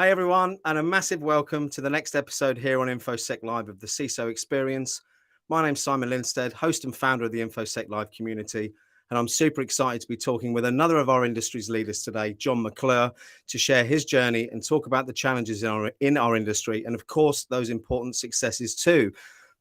Hi everyone, and a massive welcome to the next episode here on InfoSec Live of the CISO Experience. My name's Simon Linstead, host and founder of the InfoSec Live community, and I'm super excited to be talking with another of our industry's leaders today, John McClure, to share his journey and talk about the challenges in our industry, and of course, those important successes too.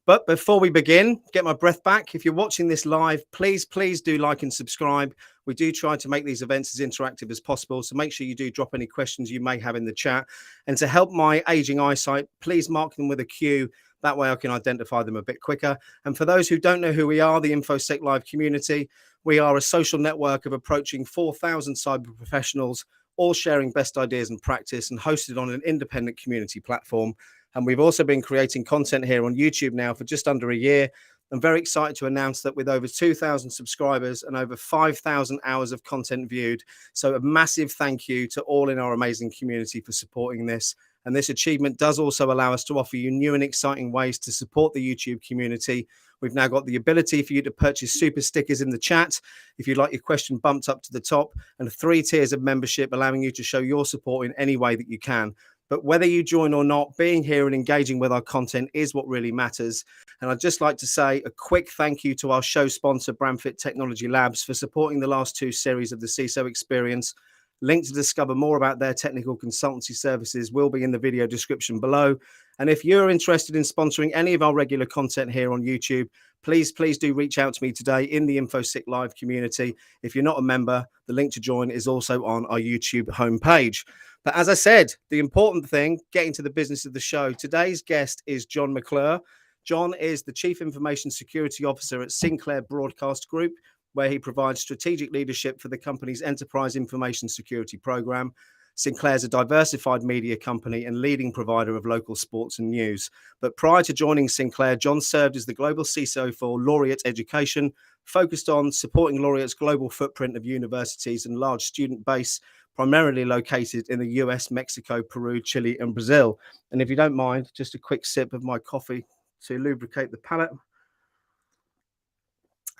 But before we begin, get my breath back. If you're watching this live, please do like and subscribe. We do try to make these events as interactive as possible, so make sure you do drop any questions you may have in the chat. And to help my aging eyesight, please mark them with a Q. That way I can identify them a bit quicker. And for those who don't know who we are, the InfoSec Live community, we are a social network of approaching 4,000 cyber professionals, all sharing best ideas and practice and hosted on an independent community platform. And we've also been creating content here on YouTube now for just under a year. I'm very excited to announce that with over 2,000 subscribers and over 5,000 hours of content viewed. So a massive thank you to all in our amazing community for supporting this. And this achievement does also allow us to offer you new and exciting ways to support the YouTube community. We've now got the ability for you to purchase super stickers in the chat if you'd like your question bumped up to the top, and 3 tiers of membership allowing you to show your support in any way that you can. But whether you join or not, being here and engaging with our content is what really matters. And I'd just like to say a quick thank you to our show sponsor, Bramfit Technology Labs, for supporting the last 2 series of the CISO Experience. Link to discover more about their technical consultancy services will be in the video description below. And if you're interested in sponsoring any of our regular content here on YouTube, please do reach out to me today in the InfoSec Live community. If you're not a member, the link to join is also on our YouTube homepage. But as I said, the important thing, getting to the business of the show, today's guest is John McClure. John is the Chief Information Security Officer at Sinclair Broadcast Group, where he provides strategic leadership for the company's enterprise information security program. Sinclair is a diversified media company and leading provider of local sports and news. But prior to joining Sinclair, John served as the Global CISO for Laureate Education, focused on supporting Laureate's global footprint of universities and large student base, primarily located in the US, Mexico, Peru, Chile, and Brazil. And if you don't mind, just a quick sip of my coffee to lubricate the palate.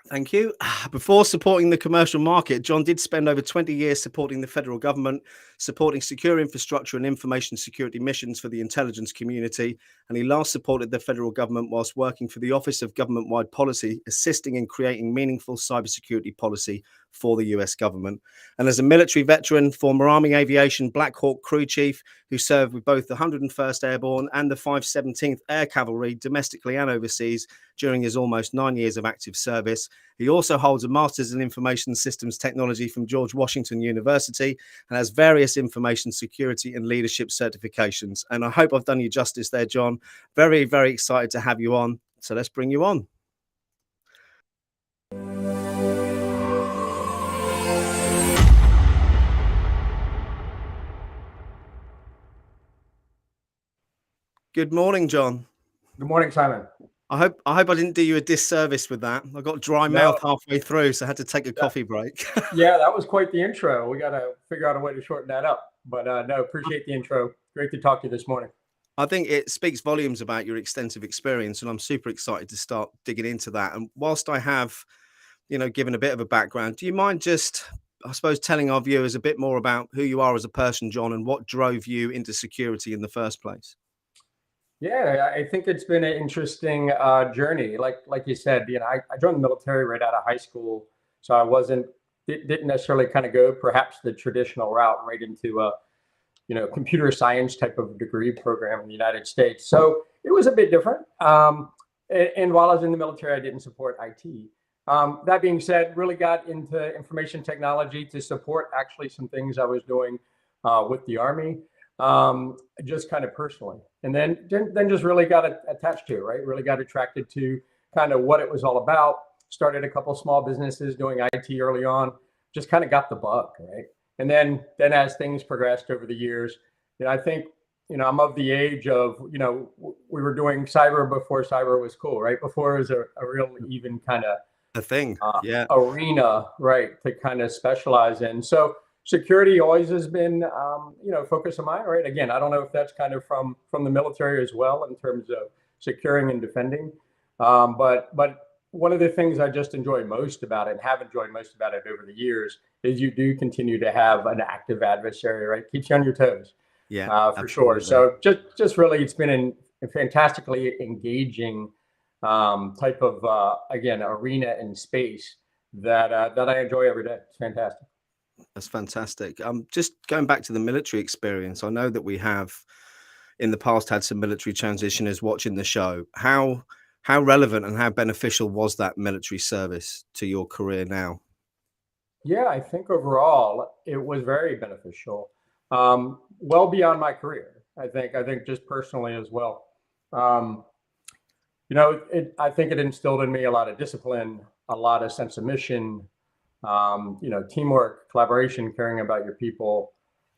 Thank you. Before supporting the commercial market, John did spend over 20 years supporting the federal government, supporting secure infrastructure and information security missions for the intelligence community. And he last supported the federal government whilst working for the Office of Government-Wide Policy, assisting in creating meaningful cybersecurity policy for the US government. And as a military veteran, former Army Aviation Black Hawk crew chief, who served with both the 101st Airborne and the 517th Air Cavalry domestically and overseas during his almost 9 years of active service. He also holds a Master's in Information Systems Technology from George Washington University and has various information security and leadership certifications. And I hope I've done you justice there, John. Very excited to have you on. So let's bring you on. Good morning, John. Good morning, Simon. I hope I didn't do you a disservice with that. I got dry mouth halfway through, so I had to take a coffee break. Yeah, that was quite the intro. We got to figure out a way to shorten that up. But no, appreciate the intro. Great to talk to you this morning. I think it speaks volumes about your extensive experience, and I'm super excited to start digging into that. And whilst I have, given a bit of a background, do you mind just, I suppose, telling our viewers a bit more about who you are as a person, John, and what drove you into security in the first place? Yeah, I think it's been an interesting journey. Like you said, I joined the military right out of high school, so I didn't necessarily kind of go perhaps the traditional route right into a computer science type of degree program in the United States. So it was a bit different. And while I was in the military, I didn't support IT. That being said, really got into information technology to support actually some things I was doing with the Army. Just kind of personally, and then just really got attached to it, right? Really got attracted to kind of what it was all about. Started a couple small businesses doing IT early on, just kind of got the bug, right? And then as things progressed over the years, I think, I'm of the age of, we were doing cyber before cyber was cool, right? Before it was a real even kind of a thing, arena, right? To kind of specialize in. So security always has been, focus of mine, right? Again, I don't know if that's kind of from the military as well in terms of securing and defending. But one of the things I just enjoy most about it and have enjoyed most about it over the years is you do continue to have an active adversary, right? Keeps you on your toes. Yeah, for sure. absolutely. So just really, it's been a fantastically engaging type of again arena and space that I enjoy every day. It's fantastic. That's fantastic. Just going back to the military experience, I know that we have in the past had some military transitioners watching the show. How relevant and how beneficial was that military service to your career now? Yeah, I think overall it was very beneficial, well beyond my career. I think just personally as well. Um, I think it instilled in me a lot of discipline, a lot of sense of mission, teamwork, collaboration, caring about your people,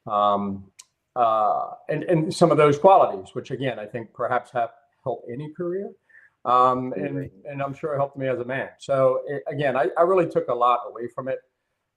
um, and some of those qualities, which again I think perhaps have helped any career, and Absolutely. and I'm sure it helped me as a man. So again, I really took a lot away from it.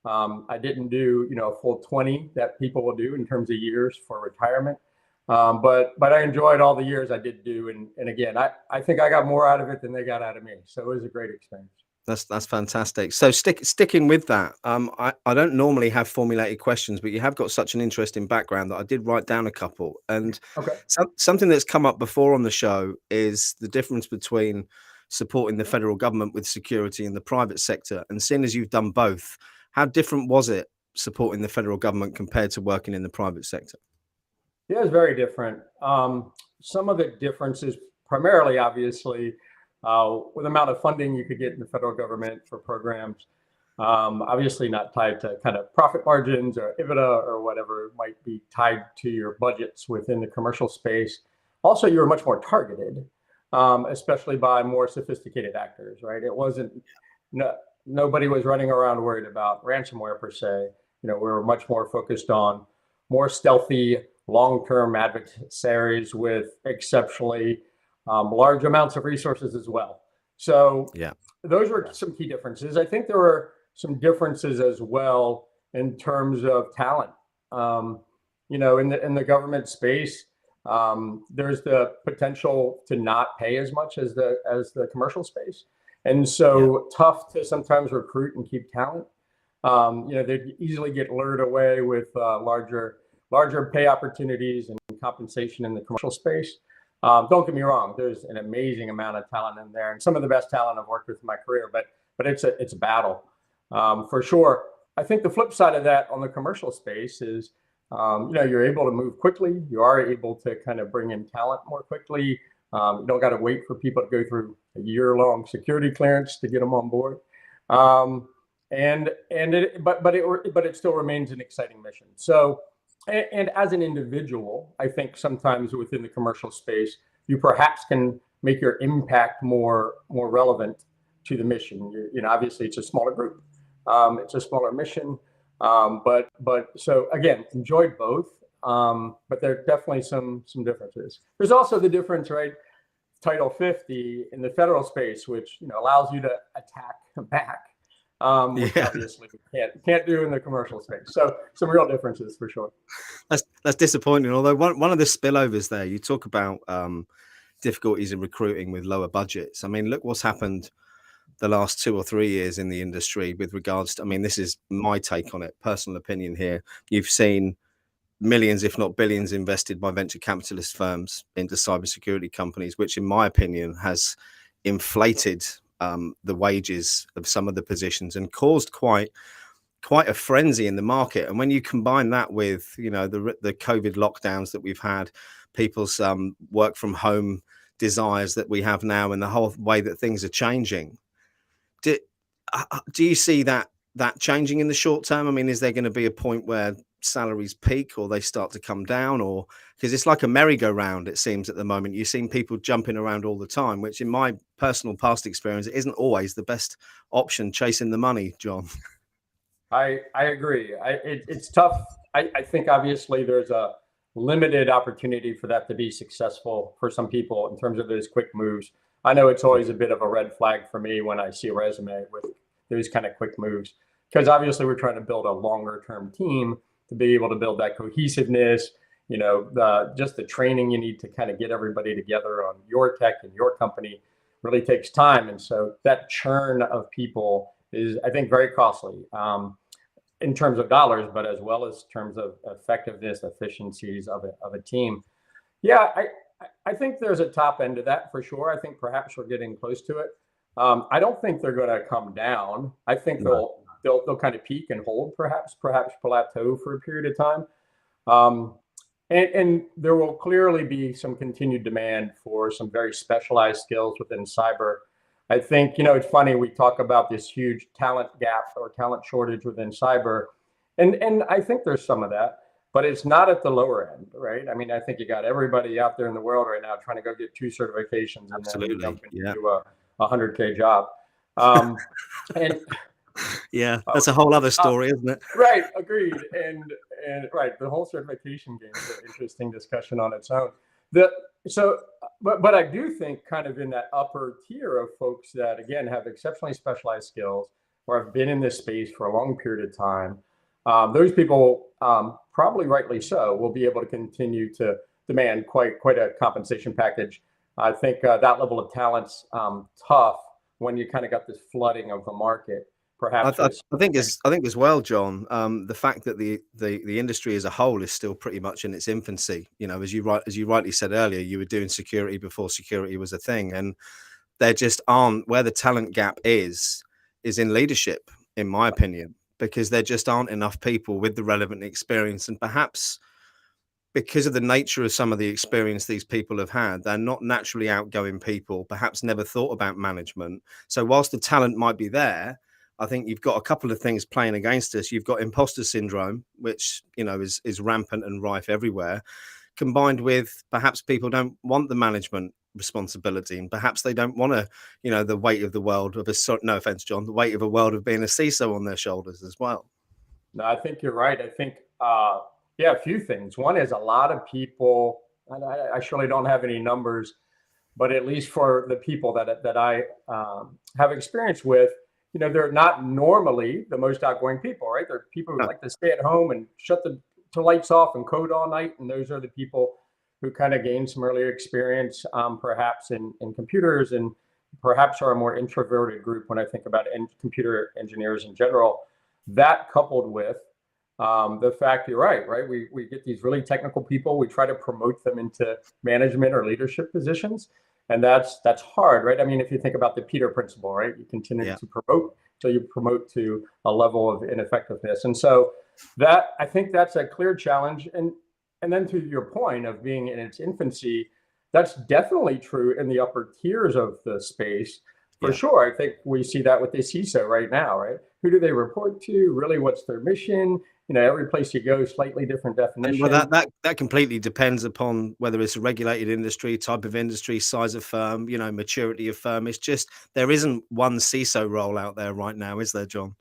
I didn't do, a full 20 that people will do in terms of years for retirement. But I enjoyed all the years I did do. And again, I think I got more out of it than they got out of me. So it was a great experience. That's fantastic. So sticking with that, I don't normally have formulated questions, but you have got such an interesting background that I did write down a couple. And Okay. something that's come up before on the show is the difference between supporting the federal government with security and the private sector. And seeing as you've done both, how different was it supporting the federal government compared to working in the private sector? Yeah, it's very different. Some of the differences, primarily, obviously, with the amount of funding you could get in the federal government for programs, obviously not tied to kind of profit margins or EBITDA or whatever, it might be tied to your budgets within the commercial space. Also, you were much more targeted, especially by more sophisticated actors, right? It wasn't, no, nobody was running around worried about ransomware per se. We were much more focused on more stealthy, long-term adversaries with exceptionally large amounts of resources as well. So Yeah. those were some key differences. I think there were some differences as well in terms of talent. In the government space, there's the potential to not pay as much as the commercial space, and Yeah. so tough to sometimes recruit and keep talent. They'd easily get lured away with larger pay opportunities and compensation in the commercial space. Don't get me wrong, there's an amazing amount of talent in there, and some of the best talent I've worked with in my career. But it's a battle, for sure. I think the flip side of that on the commercial space is, you're able to move quickly. You are able to kind of bring in talent more quickly. You don't got to wait for people to go through a year-long security clearance to get them on board. But it still remains an exciting mission. So, and as an individual, I think sometimes within the commercial space, you perhaps can make your impact more relevant to the mission. Obviously, it's a smaller group, it's a smaller mission, but so again, enjoyed both. But there are definitely some differences. There's also the difference, right? Title 50 in the federal space, which allows you to attack back, which Yeah. obviously we can't do in the commercial space. So some real differences for sure. That's disappointing. Although one of the spillovers there, you talk about difficulties in recruiting with lower budgets. I mean, look what's happened the last 2 or 3 years in the industry with regards to, I mean, this is my take on it, personal opinion here. You've seen millions, if not billions, invested by venture capitalist firms into cybersecurity companies, which, in my opinion, has inflated the wages of some of the positions and caused quite a frenzy in the market. And when you combine that with, the COVID lockdowns that we've had, people's work from home desires that we have now, and the whole way that things are changing, do you see that changing in the short term? I mean, is there going to be a point where salaries peak or they start to come down, or because it's like a merry-go-round, it seems at the moment. You've seen people jumping around all the time, which in my personal past experience, it isn't always the best option, chasing the money, John. I agree. It's tough. I think obviously there's a limited opportunity for that to be successful for some people in terms of those quick moves. I know it's always a bit of a red flag for me when I see a resume with those kind of quick moves, because obviously we're trying to build a longer term team to be able to build that cohesiveness. Just the training you need to kind of get everybody together on your tech and your company really takes time, and so that churn of people is, I think, very costly. in terms of dollars, but as well as terms of effectiveness, efficiencies of a team. Yeah, I think there's a top end of that for sure. I think perhaps we're getting close to it. I don't think they're going to come down. I think they'll kind of peak and hold, perhaps plateau for a period of time. And there will clearly be some continued demand for some very specialized skills within cyber. I think, it's funny, we talk about this huge talent gap or talent shortage within cyber. And I think there's some of that, but it's not at the lower end, right? I mean, I think you got everybody out there in the world right now trying to go get 2 certifications and then jump into a 100K job. And yeah, that's a whole other story, isn't it? Right, agreed. And right, the whole certification game is an interesting discussion on its own. But I do think kind of in that upper tier of folks that, again, have exceptionally specialized skills or have been in this space for a long period of time, those people, probably rightly so, will be able to continue to demand quite a compensation package. I think that level of talent's tough when you kind of got this flooding of the market. Perhaps I think as well, John, the fact that the industry as a whole is still pretty much in its infancy. As you rightly said earlier, you were doing security before security was a thing, and there just aren't, where the talent gap is in leadership, in my opinion, because there just aren't enough people with the relevant experience, and perhaps because of the nature of some of the experience these people have had, they're not naturally outgoing people, perhaps never thought about management. So whilst the talent might be there, I think you've got a couple of things playing against us. You've got imposter syndrome, which, is rampant and rife everywhere, combined with perhaps people don't want the management responsibility, and perhaps they don't want to, the weight of the world of no offense, John, the weight of a world of being a CISO on their shoulders as well. No, I think you're right. I think, a few things. One is a lot of people, and I surely don't have any numbers, but at least for the people that I have experience with, they're not normally the most outgoing people, right? They're people who like to stay at home and shut the lights off and code all night. And those are the people who kind of gain some earlier experience, perhaps in computers, and perhaps are a more introverted group when I think about computer engineers in general. That coupled with the fact you're right? We get these really technical people. We try to promote them into management or leadership positions. And that's hard, right? I mean, if you think about the Peter principle, right? You continue to promote till you promote to a level of ineffectiveness. And so I think that's a clear challenge. And then to your point of being in its infancy, that's definitely true in the upper tiers of the space. For sure. I think we see that with the CISO right now, right? Who do they report to? Really, what's their mission? Every place you go, slightly different definition. Well, that completely depends upon whether it's a regulated industry, type of industry, size of firm, maturity of firm. It's just, there isn't one CISO role out there right now, is there, John?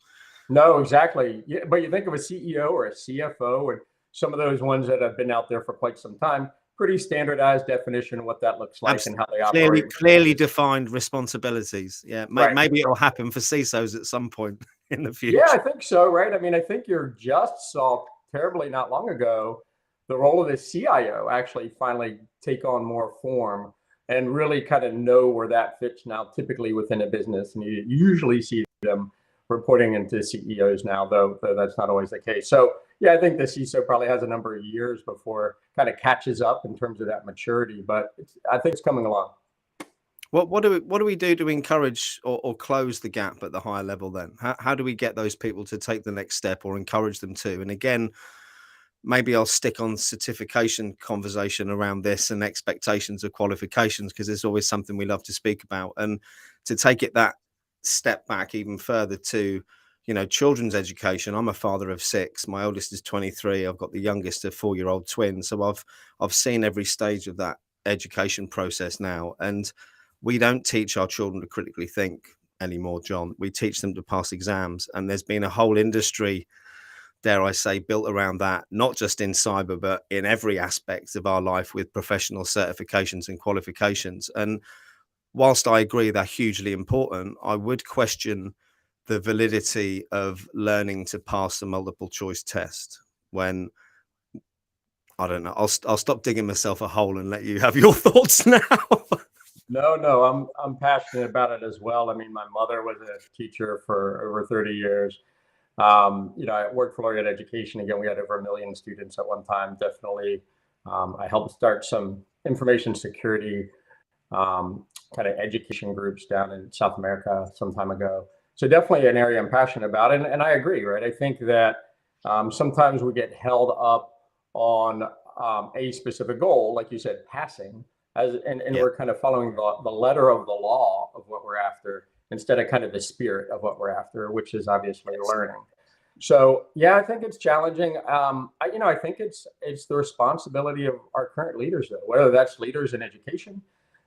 No, exactly. Yeah, but you think of a CEO or a CFO, and some of those ones that have been out there for quite some time, pretty standardized definition of what that looks like. Absolutely. And how they operate. Clearly defined responsibilities. Yeah, maybe it'll happen for CISOs at some point in the future. Yeah, I think so, right? I mean, I think you just saw terribly not long ago the role of the CIO actually finally take on more form and really kind of know where that fits now, typically within a business. And you usually see them reporting into CEOs now, though that's not always the case. So yeah, I think the CISO probably has a number of years before it kind of catches up in terms of that maturity, but I think it's coming along. What do we do to encourage or close the gap at the higher level then? How do we get those people to take the next step or encourage them to? And again, maybe I'll stick on certification conversation around this and expectations of qualifications, because it's always something we love to speak about. And to take it that step back even further to, children's education. I'm a father of 6. My oldest is 23. I've got the youngest, a 4-year-old twin. So I've seen every stage of that education process now. And we don't teach our children to critically think anymore, John. We teach them to pass exams. And there's been a whole industry, dare I say, built around that, not just in cyber, but in every aspect of our life with professional certifications and qualifications. And whilst I agree they're hugely important, I would question the validity of learning to pass a multiple choice test when, I don't know, I'll stop digging myself a hole and let you have your thoughts now. No, I'm passionate about it as well. I mean, my mother was a teacher for over 30 years. I worked for Laureate Education. Again, we had over 1 million students at one time. Definitely, I helped start some information security kind of education groups down in South America some time ago. So definitely an area I'm passionate about. And I agree, right? I think that sometimes we get held up on a specific goal, like you said, passing, and we're kind of following the letter of the law of what we're after instead of kind of the spirit of what we're after, which is obviously learning. So yeah, I think it's challenging. I think it's the responsibility of our current leaders, though, whether that's leaders in education,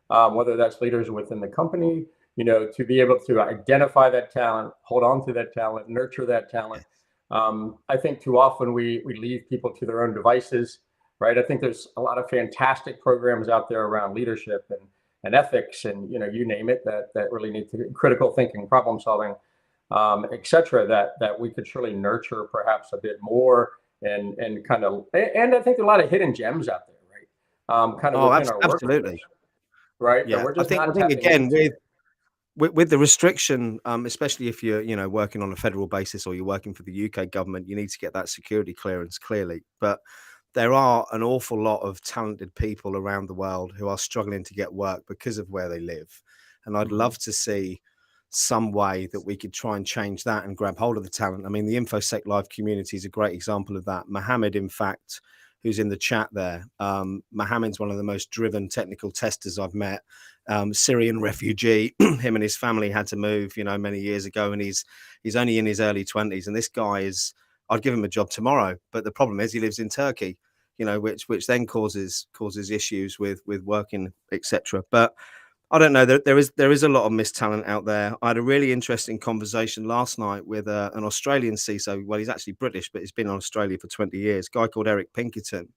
whether that's leaders within the company, to be able to identify that talent, hold on to that talent, nurture that talent. I think too often we leave people to their own devices, right? I think there's a lot of fantastic programs out there around leadership and ethics and, you name it, that really need to critical thinking, problem solving, et cetera, that we could surely nurture perhaps a bit more and I think a lot of hidden gems out there, right? Kind of within our work. Absolutely. Right. Yeah, That we're I just think not again into. with the restriction, especially if you're working on a federal basis or you're working for the UK government, you need to get that security clearance clearly. But there are an awful lot of talented people around the world who are struggling to get work because of where they live, and I'd love to see some way that we could try and change that and grab hold of the talent. I mean, the InfoSec Live community is a great example of that. Mohammed, in fact, who's in the chat there, Mohammed's one of the most driven technical testers I've met. Syrian refugee. Him and his family had to move, many years ago, and he's only in his early 20s. And this guy is, I'd give him a job tomorrow, but the problem is he lives in Turkey, which then causes issues with working, etc. But I don't know. There is a lot of missed talent out there. I had a really interesting conversation last night with an Australian CISO. Well, he's actually British, but he's been in Australia for 20 years. A guy called Eric Pinkerton,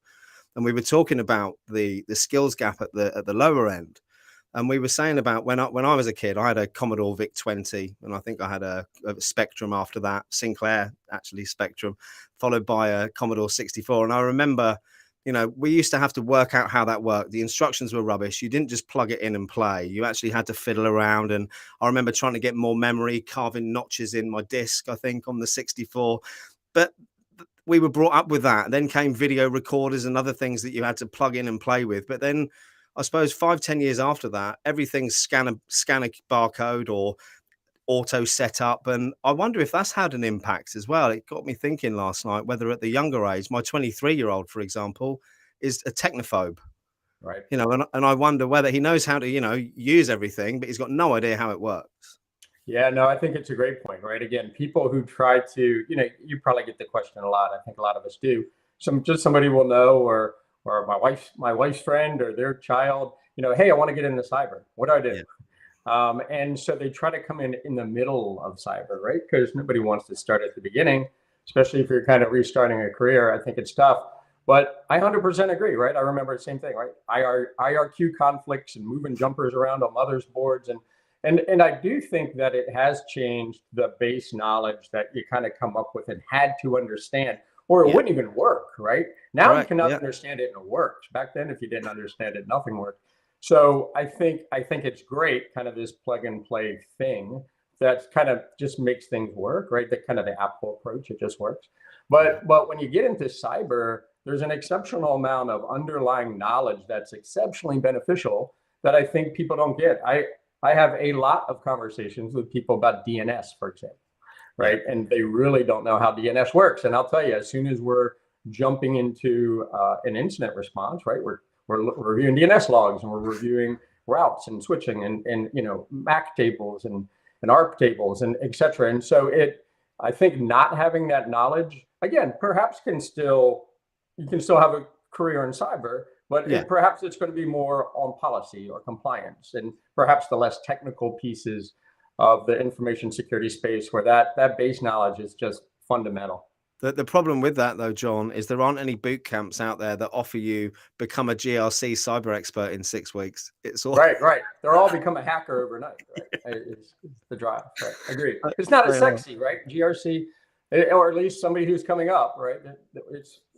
and we were talking about the skills gap at the lower end. And we were saying about when I was a kid, I had a Commodore VIC-20, and I think I had a Spectrum after that, Sinclair actually Spectrum, followed by a Commodore 64. And I remember, we used to have to work out how that worked. The instructions were rubbish. You didn't just plug it in and play. You actually had to fiddle around. And I remember trying to get more memory, carving notches in my disc, I think, on the 64. But we were brought up with that. Then came video recorders and other things that you had to plug in and play with. But then I suppose 5-10 years after that, everything's scan a barcode or auto setup. And I wonder if that's had an impact as well. It got me thinking last night, whether at the younger age, my 23-year-old, for example, is a technophobe. Right. And I wonder whether he knows how to, use everything, but he's got no idea how it works. Yeah, no, I think it's a great point, right? Again, people who try to, you probably get the question a lot. I think a lot of us do. Just somebody will know, or my wife's friend or their child, hey, I want to get into cyber. What do I do? Yeah. And so they try to come in the middle of cyber, right? Because nobody wants to start at the beginning, especially if you're kind of restarting a career. I think it's tough. But I 100% agree, right? I remember the same thing, right? IRQ conflicts and moving jumpers around on mothers boards. And I do think that it has changed the base knowledge that you kind of come up with and had to understand, or it wouldn't even work, right? Now you cannot understand it and it works. Back then, if you didn't understand it, nothing worked. So I think it's great, kind of this plug and play thing that kind of just makes things work, right? The kind of the Apple approach, it just works. But when you get into cyber, there's an exceptional amount of underlying knowledge that's exceptionally beneficial that I think people don't get. I have a lot of conversations with people about DNS, for example, right? And they really don't know how DNS works. And I'll tell you, as soon as we're jumping into an incident response, right, we're reviewing DNS logs and we're reviewing routes and switching and MAC tables and ARP tables and et cetera. And so I think not having that knowledge, again, perhaps you can still have a career in cyber, but perhaps it's going to be more on policy or compliance, and perhaps the less technical pieces of the information security space where that base knowledge is just fundamental. The problem with that, though, John, is there aren't any boot camps out there that offer you become a GRC cyber expert in 6 weeks. It's all right. They're all become a hacker overnight. Right? It's the drive. Right? Agreed. It's not as sexy, right? GRC, or at least somebody who's coming up, right?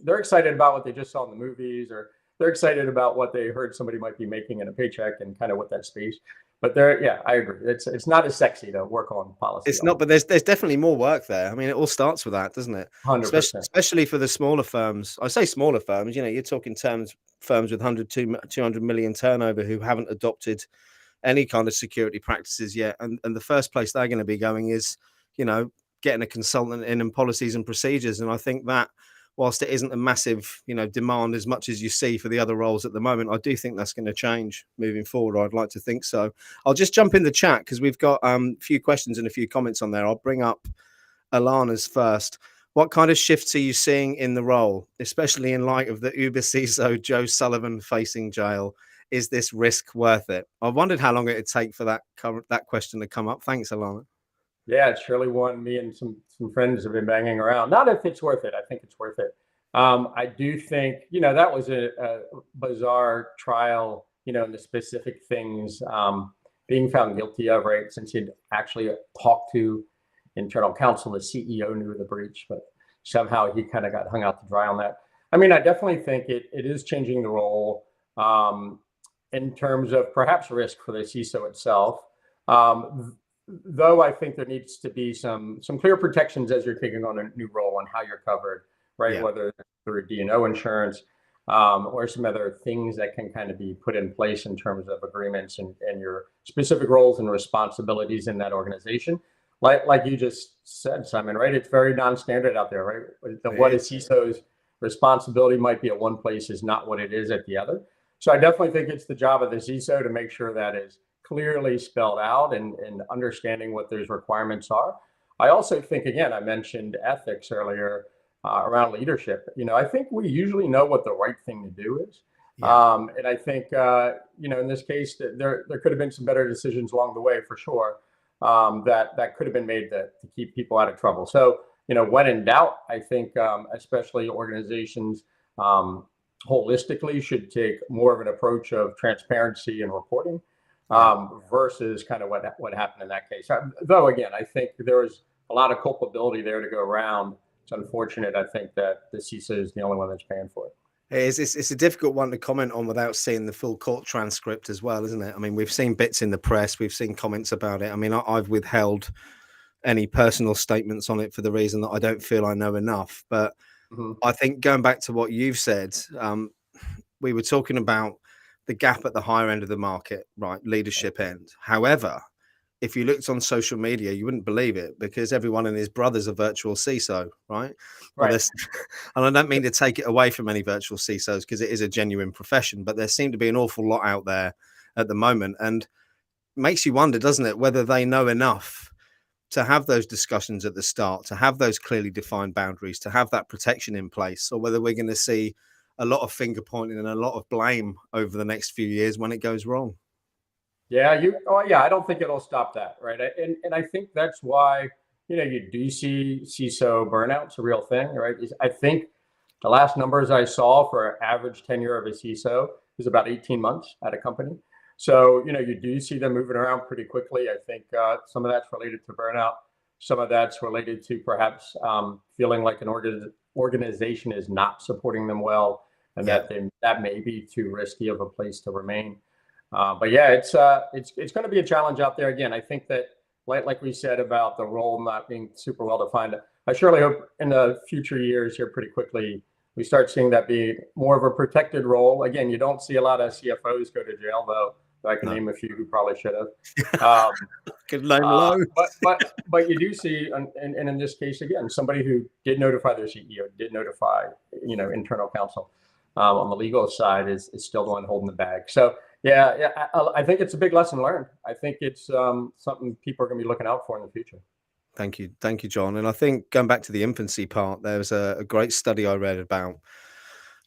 They're excited about what they just saw in the movies, or they're excited about what they heard somebody might be making in a paycheck and kind of what that space. But yeah, I agree. It's not as sexy to work on policy. It's not, but there's definitely more work there. I mean, it all starts with that, doesn't it? 100%. Especially for the smaller firms. I say smaller firms, you're talking firms with 200 million turnover who haven't adopted any kind of security practices yet. And the first place they're going to be going is, getting a consultant in and policies and procedures. And I think that whilst it isn't a massive, demand as much as you see for the other roles at the moment, I do think that's going to change moving forward. I'd like to think so. I'll just jump in the chat because we've got a few questions and a few comments on there. I'll bring up Alana's first. What kind of shifts are you seeing in the role, especially in light of the Uber CISO Joe Sullivan facing jail? Is this risk worth it? I wondered how long it would take for that question to come up. Thanks, Alana. Yeah, it's surely one me and some friends have been banging around. Not if it's worth it. I think it's worth it. I do think, that was a bizarre trial, and the specific things being found guilty of, right? Since he'd actually talked to internal counsel, the CEO knew the breach, but somehow he kind of got hung out to dry on that. I mean, I definitely think it is changing the role in terms of perhaps risk for the CISO itself. Though I think there needs to be some clear protections as you're taking on a new role on how you're covered, right? Yeah. Whether through D&O insurance or some other things that can kind of be put in place in terms of agreements and your specific roles and responsibilities in that organization. Like you just said, Simon, right? It's very non-standard out there, right? What a CISO's responsibility might be at one place is not what it is at the other. So I definitely think it's the job of the CISO to make sure that is clearly spelled out and understanding what those requirements are. I also think, again, I mentioned ethics earlier around leadership. I think we usually know what the right thing to do is. Yeah. And I think, in this case, there could have been some better decisions along the way for sure that could have been made to keep people out of trouble. So, when in doubt, I think especially organizations holistically should take more of an approach of transparency and reporting. Versus kind of what happened in that case. Though, again, I think there was a lot of culpability there to go around. It's unfortunate, I think, that the CISO is the only one that's paying for it. It's a difficult one to comment on without seeing the full court transcript as well, isn't it? I mean, we've seen bits in the press, we've seen comments about it. I mean, I've withheld any personal statements on it for the reason that I don't feel I know enough. But I think going back to what you've said, we were talking about the gap at the higher end of the market, right? Leadership end. However, if you looked on social media, you wouldn't believe it because everyone and his brother's a virtual CISO, right? Well, and I don't mean to take it away from any virtual CISOs because it is a genuine profession, but there seem to be an awful lot out there at the moment. And it makes you wonder, doesn't it, whether they know enough to have those discussions at the start, to have those clearly defined boundaries, to have that protection in place, or whether we're going to see a lot of finger pointing and a lot of blame over the next few years when it goes wrong. Yeah, I don't think it'll stop that, right? And I think that's why, you do see CISO burnout's a real thing, right? I think the last numbers I saw for average tenure of a CISO is about 18 months at a company. So, you do see them moving around pretty quickly. I think some of that's related to burnout. Some of that's related to perhaps feeling like an organization is not supporting them well, and that may be too risky of a place to remain. But yeah, it's going to be a challenge out there. Again, I think that like we said about the role not being super well defined, I surely hope in the future years here pretty quickly we start seeing that be more of a protected role. Again, you don't see a lot of CFOs go to jail, though. I can name a few who probably should have. Could name loads. But you do see, and in this case, again, somebody who did notify their CEO, did notify, internal counsel on the legal side is still the one holding the bag. So yeah, I think it's a big lesson learned. I think it's something people are going to be looking out for in the future. Thank you, John. And I think going back to the infancy part, there was a great study I read about,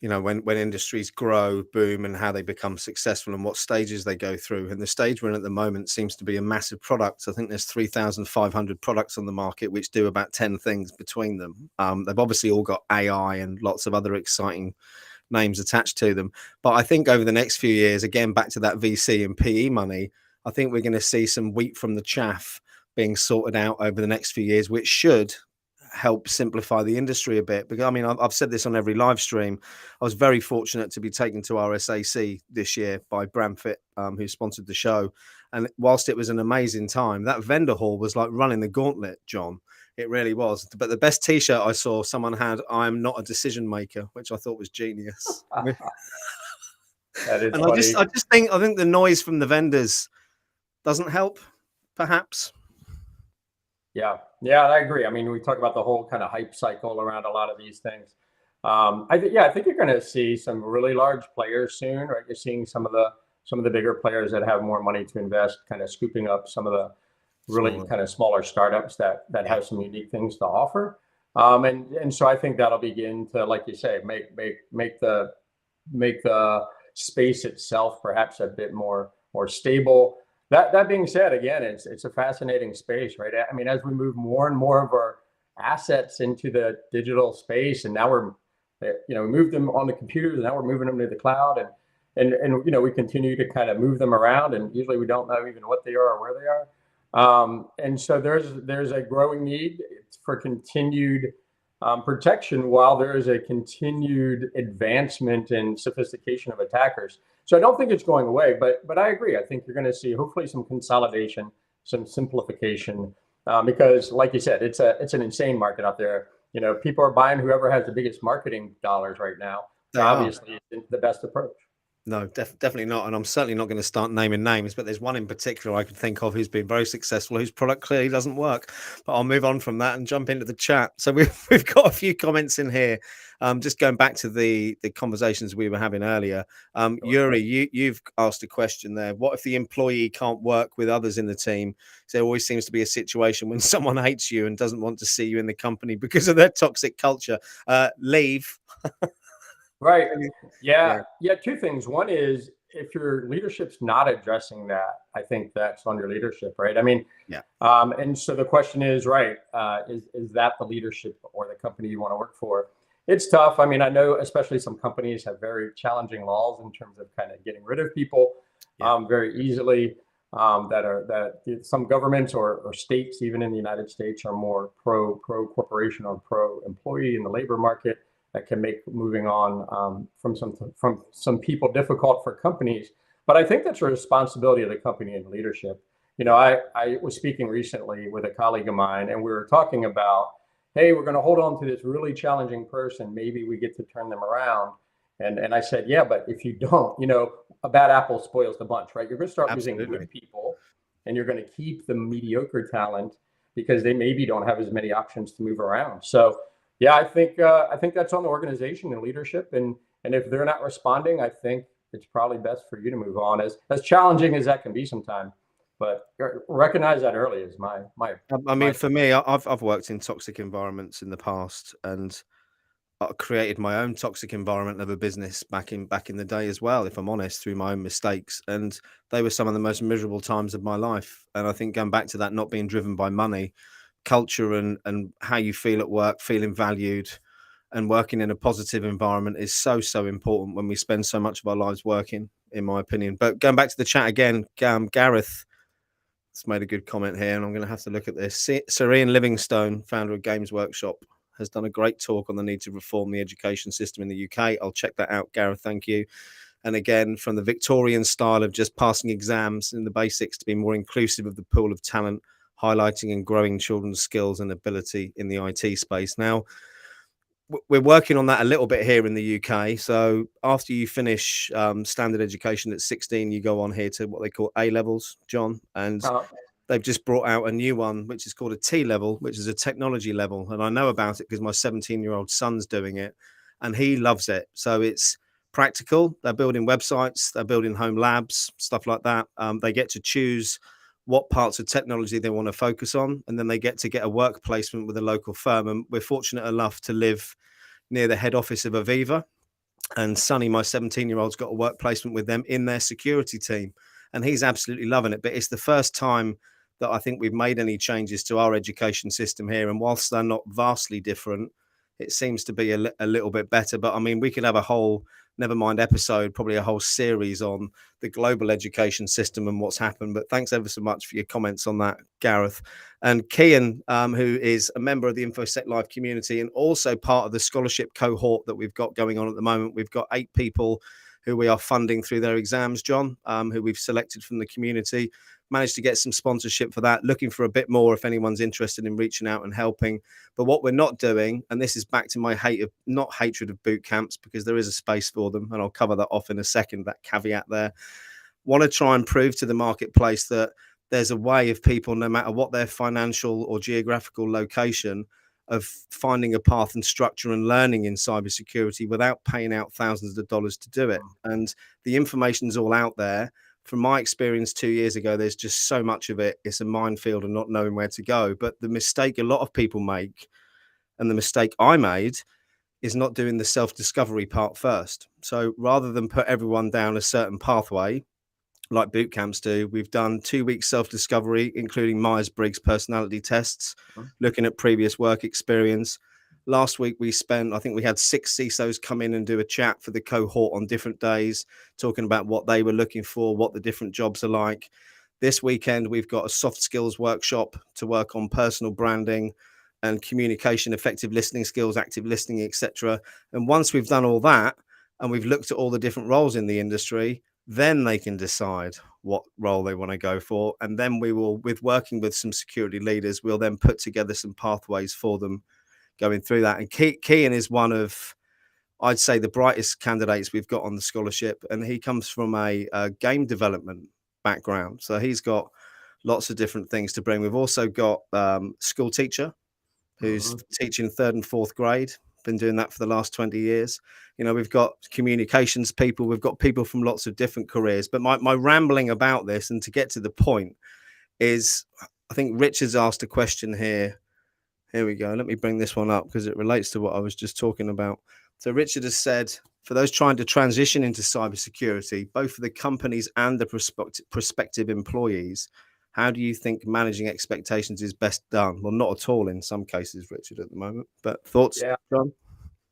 when industries grow, boom, and how they become successful and what stages they go through. And the stage we're in at the moment seems to be a massive product. I think there's 3,500 products on the market, which do about 10 things between them. They've obviously all got AI and lots of other exciting names attached to them. But I think over the next few years, again, back to that VC and PE money, I think we're going to see some wheat from the chaff being sorted out over the next few years, which should help simplify the industry a bit. Because I mean, I've said this on every live stream. I was very fortunate to be taken to our SAC this year by Bramfit, who sponsored the show. And whilst it was an amazing time, that vendor hall was like running the gauntlet, John. It really was. But the best T-shirt I saw, someone had, "I'm not a decision maker," which I thought was genius. That is And funny. I think the noise from the vendors doesn't help, perhaps. Yeah, I agree. I mean, we talk about the whole kind of hype cycle around a lot of these things. I think you're going to see some really large players soon, right? You're seeing some of the bigger players that have more money to invest, kind of scooping up some of the really kind of smaller startups that have some unique things to offer. And so I think that'll begin to, like you say, make the space itself perhaps a bit more stable. That being said, again, it's a fascinating space, right? I mean, as we move more and more of our assets into the digital space, and now we moved them on the computers, and now we're moving them to the cloud, and we continue to kind of move them around, and usually we don't know even what they are or where they are. And so there's a growing need for continued protection, while there is a continued advancement in sophistication of attackers. So I don't think it's going away, but I agree. I think you're going to see hopefully some consolidation, some simplification, because, like you said, it's an insane market out there. People are buying whoever has the biggest marketing dollars right now. Obviously, it's the best approach. No, definitely not. And I'm certainly not going to start naming names, but there's one in particular I could think of who's been very successful, whose product clearly doesn't work. But I'll move on from that and jump into the chat. So we've got a few comments in here. Just going back to the conversations we were having earlier. Yuri, you've asked a question there. What if the employee can't work with others in the team? So there always seems to be a situation when someone hates you and doesn't want to see you in the company because of their toxic culture. Leave. Right. Yeah. Two things. One is, if your leadership's not addressing that, I think that's on your leadership, right? I mean, and so the question is, right, is that the leadership or the company you want to work for? It's tough. I mean, I know especially some companies have very challenging laws in terms of kind of getting rid of people very easily. That some governments or states, even in the United States, are more pro corporation or pro employee in the labor market. That can make moving on from some people difficult for companies. But I think that's a responsibility of the company and leadership. I was speaking recently with a colleague of mine, and we were talking about, hey, we're going to hold on to this really challenging person. Maybe we get to turn them around. And I said, yeah, but if you don't, a bad apple spoils the bunch, right? You're going to start using good people, and you're going to keep the mediocre talent because they maybe don't have as many options to move around. So yeah, I think that's on the organization and leadership, and if they're not responding, I think it's probably best for you to move on, as challenging as that can be sometimes. But recognize that early is my. I mean, for me, I've worked in toxic environments in the past, and I created my own toxic environment of a business back in the day as well, if I'm honest, through my own mistakes, and they were some of the most miserable times of my life. And I think going back to that, not being driven by money, culture and how you feel at work, feeling valued and working in a positive environment is so important when we spend so much of our lives working, in my opinion. But going back to the chat again, Gareth has made a good comment here, and I'm going to have to look at this. Sir Ian Livingstone, founder of Games Workshop, has done a great talk on the need to reform the education system in the UK. I'll check that out, Gareth. Thank you. And again, from the Victorian style of just passing exams in the basics to be more inclusive of the pool of talent, highlighting and growing children's skills and ability in the IT space. Now, we're working on that a little bit here in the UK. So after you finish standard education at 16, you go on here to what they call A levels, John. And they've just brought out a new one, which is called a T level, which is a technology level. And I know about it because my 17-year-old son's doing it and he loves it. So it's practical. They're building websites, they're building home labs, stuff like that. They get to choose what parts of technology they want to focus on, and then they get a work placement with a local firm. And we're fortunate enough to live near the head office of Aviva, and Sonny, my 17-year-old's got a work placement with them in their security team, and he's absolutely loving it. But it's the first time that I think we've made any changes to our education system here, and whilst they're not vastly different, it seems to be a little bit better. But I mean, we could have a whole, never mind episode, probably a whole series on the global education system and what's happened. But thanks ever so much for your comments on that, Gareth. And Kian, who is a member of the InfoSec Live community and also part of the scholarship cohort that we've got going on at the moment. We've got 8 people who we are funding through their exams, John, who we've selected from the community. Managed to get some sponsorship for that, looking for a bit more if anyone's interested in reaching out and helping. But what we're not doing, and this is back to my hatred of boot camps, because there is a space for them, and I'll cover that off in a second, that caveat there. Want to try and prove to the marketplace that there's a way of people, no matter what their financial or geographical location, of finding a path and structure and learning in cybersecurity without paying out thousands of dollars to do it. And the information's all out there. From my experience 2 years ago, there's just so much of it. It's a minefield and not knowing where to go. But the mistake a lot of people make, and the mistake I made, is not doing the self-discovery part first. So rather than put everyone down a certain pathway, like boot camps do, we've done 2 weeks self-discovery, including Myers-Briggs personality tests, looking at previous work experience. Last week, I think we had 6 CISOs come in and do a chat for the cohort on different days, talking about what they were looking for, what the different jobs are like. This weekend, we've got a soft skills workshop to work on personal branding and communication, effective listening skills, active listening, etc. And once we've done all that, and we've looked at all the different roles in the industry, then they can decide what role they want to go for. And then we will, with working with some security leaders, we'll then put together some pathways for them going through that. And Kian is one of, I'd say, the brightest candidates we've got on the scholarship. And he comes from a game development background. So he's got lots of different things to bring. We've also got school teacher who's teaching 3rd and 4th grade, been doing that for the last 20 years. You know, we've got communications people, we've got people from lots of different careers. But my rambling about this, and to get to the point, is I think Richard's asked a question here. Here we go. Let me bring this one up because it relates to what I was just talking about. So Richard has said, for those trying to transition into cybersecurity, both for the companies and the prospective employees, how do you think managing expectations is best done? Well, not at all in some cases, Richard, at the moment. But thoughts, John?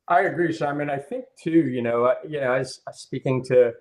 I agree, Simon. I think too, I was speaking to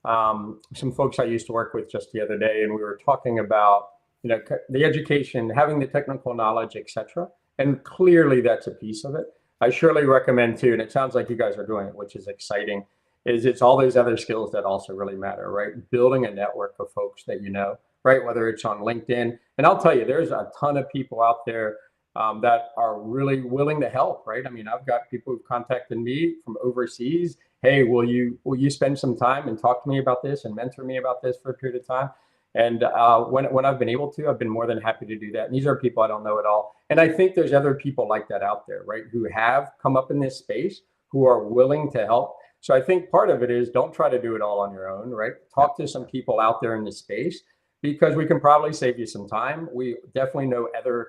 some folks I used to work with just the other day, and we were talking about, the education, having the technical knowledge, etc. And clearly that's a piece of it. I surely recommend too, and it sounds like you guys are doing it, which is exciting, is it's all those other skills that also really matter, right? Building a network of folks that you know, right? Whether it's on LinkedIn. And I'll tell you, there's a ton of people out there that are really willing to help, right? I mean, I've got people who've contacted me from overseas. Hey, will you spend some time and talk to me about this and mentor me about this for a period of time? And when I've been able to, I've been more than happy to do that. And these are people I don't know at all. And I think there's other people like that out there, right? Who have come up in this space, who are willing to help. So I think part of it is don't try to do it all on your own, right? Talk to some people out there in the space, because we can probably save you some time. We definitely know other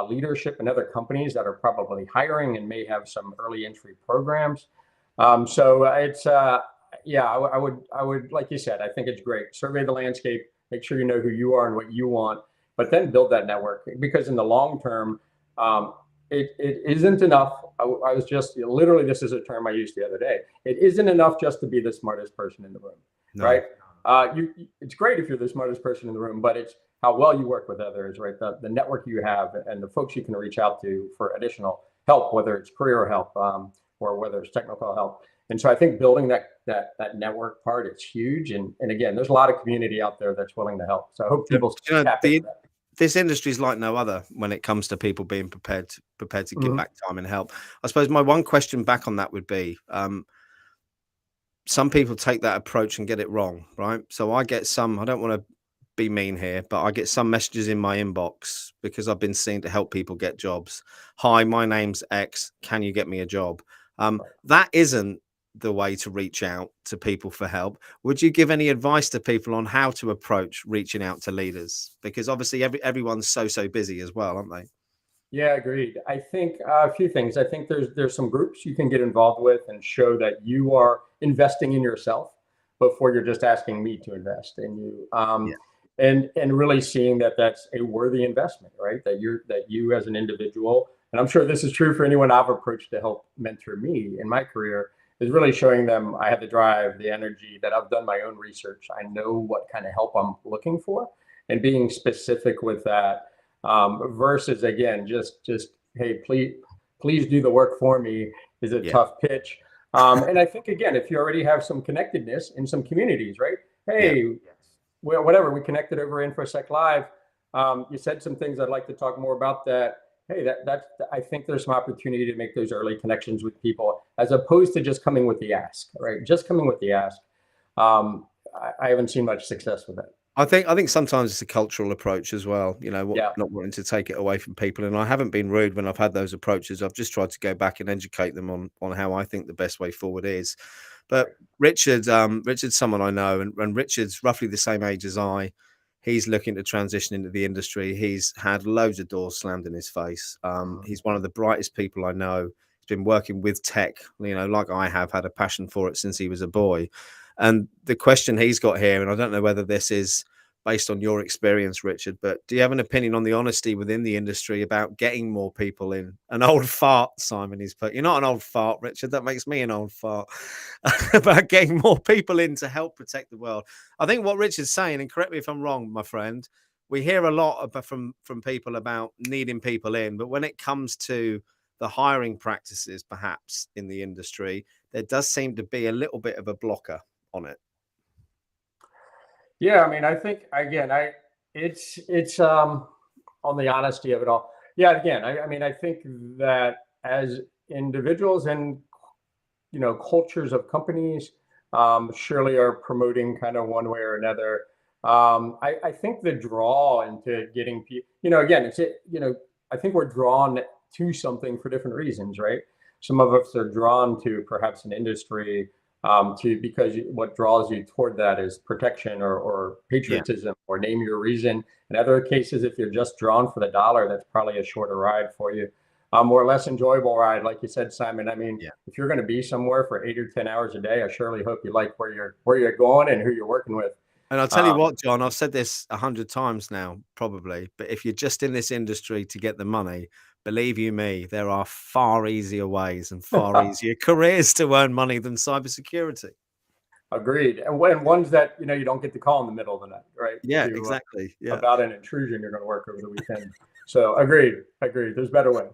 leadership and other companies that are probably hiring and may have some early entry programs. So it's, I would, like you said, I think it's great. Survey the landscape, make sure you know who you are and what you want, but then build that network, because in the long term, it isn't enough. I was just, literally, this is a term I used the other day. It isn't enough just to be the smartest person in the room, right? It's great if you're the smartest person in the room, but it's how well you work with others, right? The network you have and the folks you can reach out to for additional help, whether it's career help or whether it's technical help. And so I think building that network part, it's huge. And again, there's a lot of community out there that's willing to help. So I hope people tap into that. This industry is like no other when it comes to people being prepared to give back time and help. I suppose my one question back on that would be, some people take that approach and get it wrong, right? So I get I don't want to be mean here, but I get some messages in my inbox because I've been seen to help people get jobs. Hi, my name's X. Can you get me a job? That isn't the way to reach out to people for help. Would you give any advice to people on how to approach reaching out to leaders? Because obviously everyone's so busy as well, aren't they? Yeah, agreed. I think a few things. I think there's some groups you can get involved with and show that you are investing in yourself before you're just asking me to invest in you. And really seeing that that's a worthy investment, right? That you as an individual and I'm sure this is true for anyone I've approached to help mentor me in my career, is really showing them I have the drive, the energy, that I've done my own research. I know what kind of help I'm looking for, and being specific with that, versus again, just hey, please do the work for me is a tough pitch. And I think again, if you already have some connectedness in some communities, right? Hey, well, whatever, we connected over InfoSec Live. You said some things I'd like to talk more about that. Hey, I think there's some opportunity to make those early connections with people, as opposed to just coming with the ask, right? Just coming with the ask. I haven't seen much success with that. I think sometimes it's a cultural approach as well, not wanting to take it away from people. And I haven't been rude when I've had those approaches. I've just tried to go back and educate them on how I think the best way forward is. But Richard's someone I know, and Richard's roughly the same age as I. He's looking to transition into the industry. He's had loads of doors slammed in his face. He's one of the brightest people I know. He's been working with tech, like I have, had a passion for it since he was a boy. And the question he's got here, and I don't know whether this is based on your experience, Richard, but do you have an opinion on the honesty within the industry about getting more people in? An old fart, Simon, he's put. You're not an old fart, Richard. That makes me an old fart. About getting more people in to help protect the world. I think what Richard's saying, and correct me if I'm wrong, my friend, we hear a lot from people about needing people in, but when it comes to the hiring practices, perhaps in the industry, there does seem to be a little bit of a blocker on it. Yeah, I mean, I think again, it's on the honesty of it all. Yeah, again, I mean, I think that as individuals and cultures of companies surely are promoting kind of one way or another. I think the draw into getting people, again, I think we're drawn to something for different reasons, right? Some of us are drawn to perhaps an industry because what draws you toward that is protection or patriotism or name your reason. In other cases, if you're just drawn for the dollar, that's probably a shorter ride for you. Or less enjoyable ride, like you said, Simon. I mean, if you're going to be somewhere for 8 or 10 hours a day, I surely hope you like where you're going and who you're working with. And I'll tell you what, John, I've said this 100 times now, probably, but if you're just in this industry to get the money, believe you me, there are far easier ways and far easier careers to earn money than cybersecurity. Agreed. And ones that, you don't get to call in the middle of the night, right? Yeah, exactly. About an intrusion you're going to work over the weekend. So agreed. There's better ways.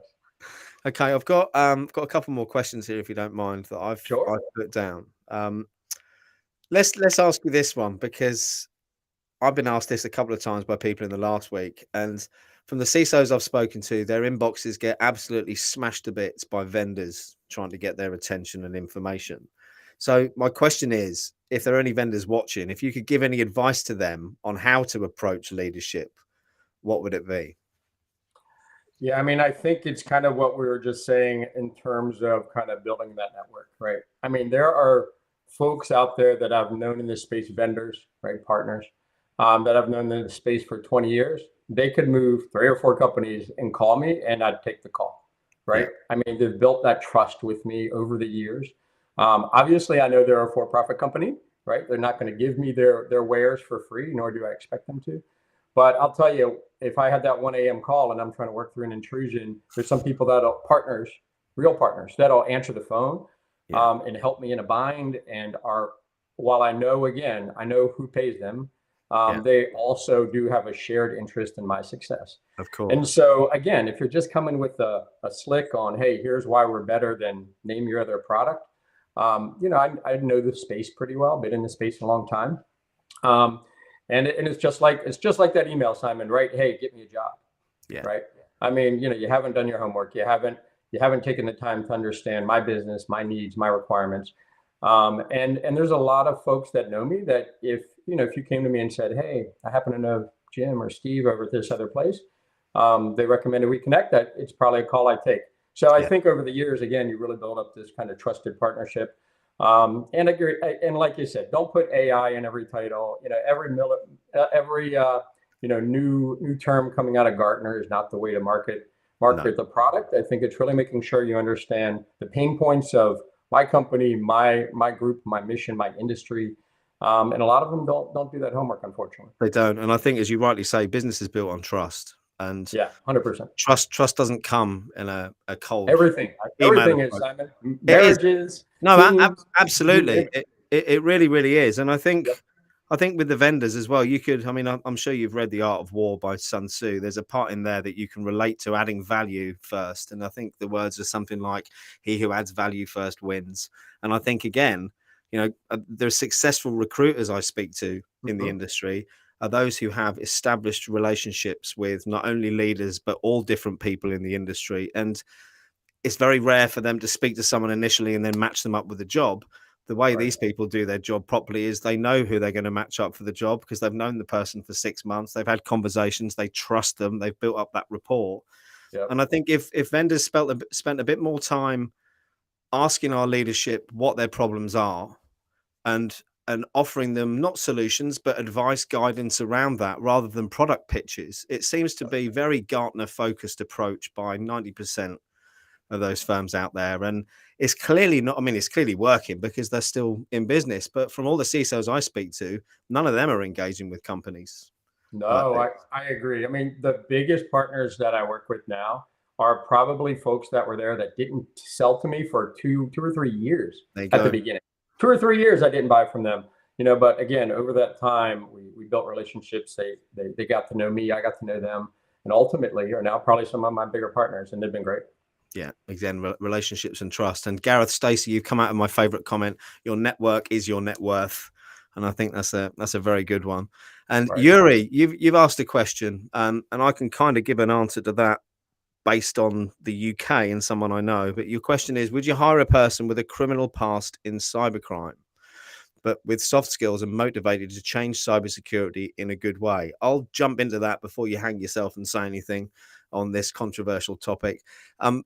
Okay, I've got a couple more questions here, if you don't mind, that I've put down. Let's ask you this one, because I've been asked this a couple of times by people in the last week, and from the CISOs I've spoken to, their inboxes get absolutely smashed to bits by vendors trying to get their attention and information. So my question is, if there are any vendors watching, if you could give any advice to them on how to approach leadership, what would it be? Yeah, I mean, I think it's kind of what we were just saying in terms of kind of building that network, right? I mean, there are folks out there that I've known in this space, vendors, right, partners, that I've known in the space for 20 years. They could move 3 or 4 companies and call me, and I'd take the call, right? I mean, they've built that trust with me over the years. Obviously, I know they're a for-profit company, right? They're not going to give me their wares for free, nor do I expect them to. But I'll tell you, if I had that 1 a.m. call and I'm trying to work through an intrusion, there's some people that are partners, real partners, that'll answer the phone and help me in a bind. And while I know who pays them, they also do have a shared interest in my success. Of course. And so, again, if you're just coming with a slick on, hey, here's why we're better than name your other product, I know the space pretty well, been in the space a long time. And it's just like that email, Simon, right? Hey, get me a job. Yeah. Right. I mean, you haven't done your homework. You haven't taken the time to understand my business, my needs, my requirements. And there's a lot of folks that know me that if you came to me and said, hey, I happen to know Jim or Steve over at this other place, they recommended we connect, that it's probably a call I take. So I think over the years, again, you really build up this kind of trusted partnership. And agree, and like you said, don't put AI in every title. Every new term coming out of Gartner is not the way to market the product. I think it's really making sure you understand the pain points of my company, my group, my mission, my industry. And a lot of them don't do that homework, unfortunately. They don't. And I think, as you rightly say, business is built on trust. And Yeah, 100%. trust doesn't come in a cold Everything, email everything is, approach. Simon. It is. Marriages, No, teams. absolutely. It really, really is. And I think Yep. with the vendors as well, you could, I mean, I'm sure you've read The Art of War by Sun Tzu. There's a part in there that you can relate to adding value first. And I think the words are something like, he who adds value first wins. And I think, again, there's successful recruiters I speak to in the industry are those who have established relationships with not only leaders, but all different people in the industry. And it's very rare for them to speak to someone initially and then match them up with a job. The way these people do their job properly is they know who they're going to match up for the job because they've known the person for 6 months. They've had conversations. They trust them. They've built up that rapport. Yep. And I think if vendors spent a bit more time asking our leadership what their problems are and offering them not solutions, but advice, guidance around that rather than product pitches, it seems to be very Gartner focused approach by 90% of those firms out there. And it's clearly not, I mean, it's clearly working because they're still in business. But from all the CISOs I speak to, none of them are engaging with companies. No, I agree. I mean, the biggest partners that I work with now are probably folks that were there that didn't sell to me for two or 3 years at the beginning. 2 or 3 years I didn't buy from them. But again, over that time, we built relationships. They got to know me, I got to know them, and ultimately are now probably some of my bigger partners, and they've been great. Yeah, again, relationships and trust. And Gareth Stacey, you've come out of my favorite comment. Your network is your net worth, and I think that's a very good one. And Right. Yuri, you've asked a question, and I can kind of give an answer to that based on the UK and someone I know. But your question is: would you hire a person with a criminal past in cybercrime, but with soft skills and motivated to change cybersecurity in a good way? I'll jump into that before you hang yourself and say anything on this controversial topic.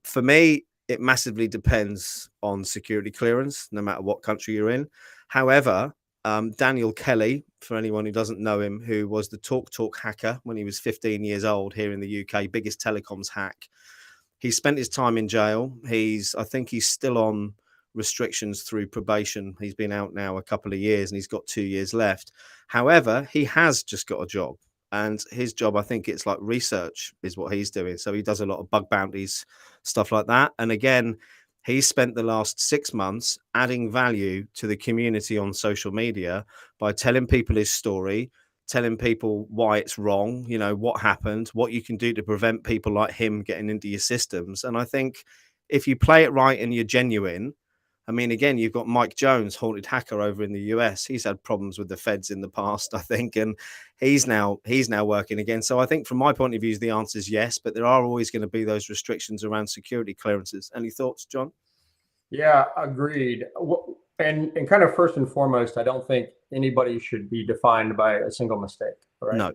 For me, it massively depends on security clearance, no matter what country you're in. However, Daniel Kelly, for anyone who doesn't know him, who was the TalkTalk hacker when he was 15 years old here in the UK, biggest telecoms hack. He spent his time in jail. I think he's still on restrictions through probation. He's been out now a couple of years and he's got 2 years left. However, he has just got a job, and his job, I think it's like research is what he's doing. So he does a lot of bug bounties, stuff like that. And again, he spent the last 6 months adding value to the community on social media by telling people his story, telling people why it's wrong, what happened, what you can do to prevent people like him getting into your systems. And I think if you play it right and you're genuine, I mean, again, you've got Mike Jones, haunted hacker over in the US. He's had problems with the feds in the past, I think, and he's now working again. So I think from my point of view, the answer is yes, but there are always going to be those restrictions around security clearances. Any thoughts, John? Yeah, agreed. And kind of first and foremost, I don't think anybody should be defined by a single mistake, right? No.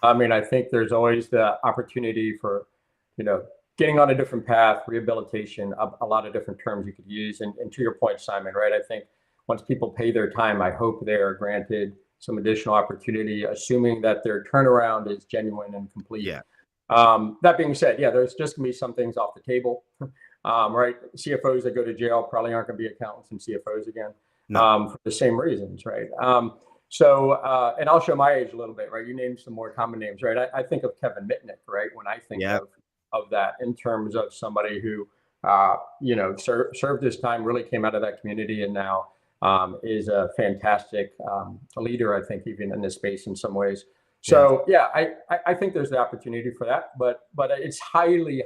I mean, I think there's always the opportunity for, getting on a different path, rehabilitation, a lot of different terms you could use. And to your point, Simon, right? I think once people pay their time, I hope they are granted some additional opportunity, assuming that their turnaround is genuine and complete. Yeah. That being said, yeah, there's just gonna be some things off the table. Right? CFOs that go to jail probably aren't going to be accountants and CFOs again, for the same reasons, right? And I'll show my age a little bit, right? You named some more common names, right? I think of Kevin Mitnick, right? When I think of that in terms of somebody who, served his time, really came out of that community, and now is a fantastic leader, I think, even in this space in some ways. So yeah, I think there's the opportunity for that, but it's highly